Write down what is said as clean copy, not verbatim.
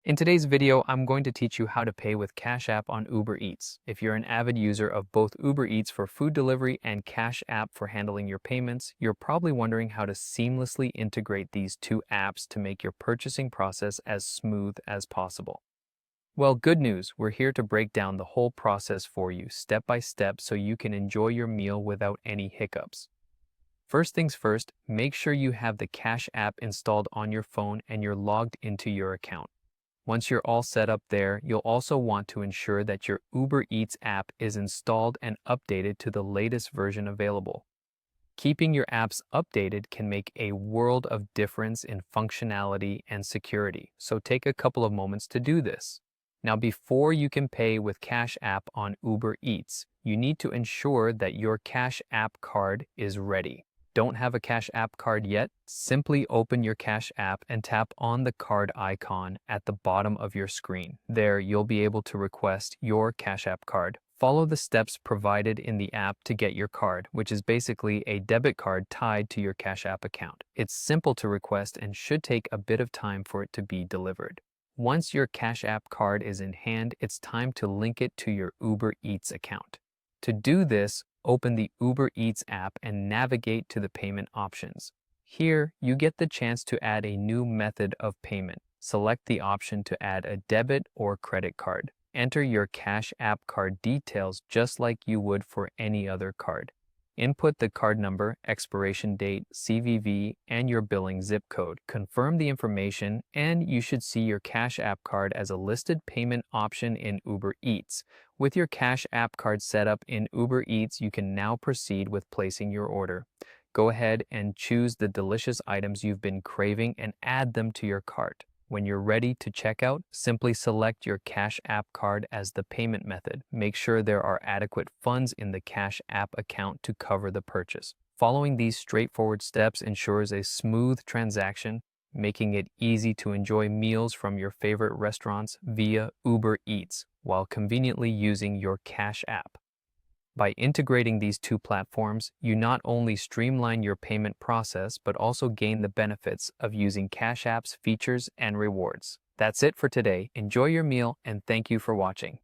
In today's video, I'm going to teach you how to pay with Cash App on Uber Eats. If you're an avid user of both Uber Eats for food delivery and Cash App for handling your payments, you're probably wondering how to seamlessly integrate these two apps to make your purchasing process as smooth as possible. Well, good news, we're here to break down the whole process for you step by step so you can enjoy your meal without any hiccups. First things first, make sure you have the Cash App installed on your phone and you're logged into your account. Once you're all set up there, you'll also want to ensure that your Uber Eats app is installed and updated to the latest version available. Keeping your apps updated can make a world of difference in functionality and security, so take a couple of moments to do this. Now, before you can pay with Cash App on Uber Eats, you need to ensure that your Cash App card is ready. Don't have a Cash App card yet? Simply open your Cash App and tap on the card icon at the bottom of your screen. There, you'll be able to request your Cash App card. Follow the steps provided in the app to get your card, which is basically a debit card tied to your Cash App account. It's simple to request and should take a bit of time for it to be delivered. Once your Cash App card is in hand, it's time to link it to your Uber Eats account. To do this, open the Uber Eats app and navigate to the payment options. Here, you get the chance to add a new method of payment. Select the option to add a debit or credit card. Enter your Cash App card details just like you would for any other card. Input the card number, expiration date, CVV, and your billing zip code. Confirm the information, and you should see your Cash App card as a listed payment option in Uber Eats. With your Cash App card set up in Uber Eats, you can now proceed with placing your order. Go ahead and choose the delicious items you've been craving and add them to your cart. When you're ready to check out, simply select your Cash App card as the payment method. Make sure there are adequate funds in the Cash App account to cover the purchase. Following these straightforward steps ensures a smooth transaction, making it easy to enjoy meals from your favorite restaurants via Uber Eats while conveniently using your Cash App. By integrating these two platforms, you not only streamline your payment process, but also gain the benefits of using Cash App's features and rewards. That's it for today. Enjoy your meal and thank you for watching.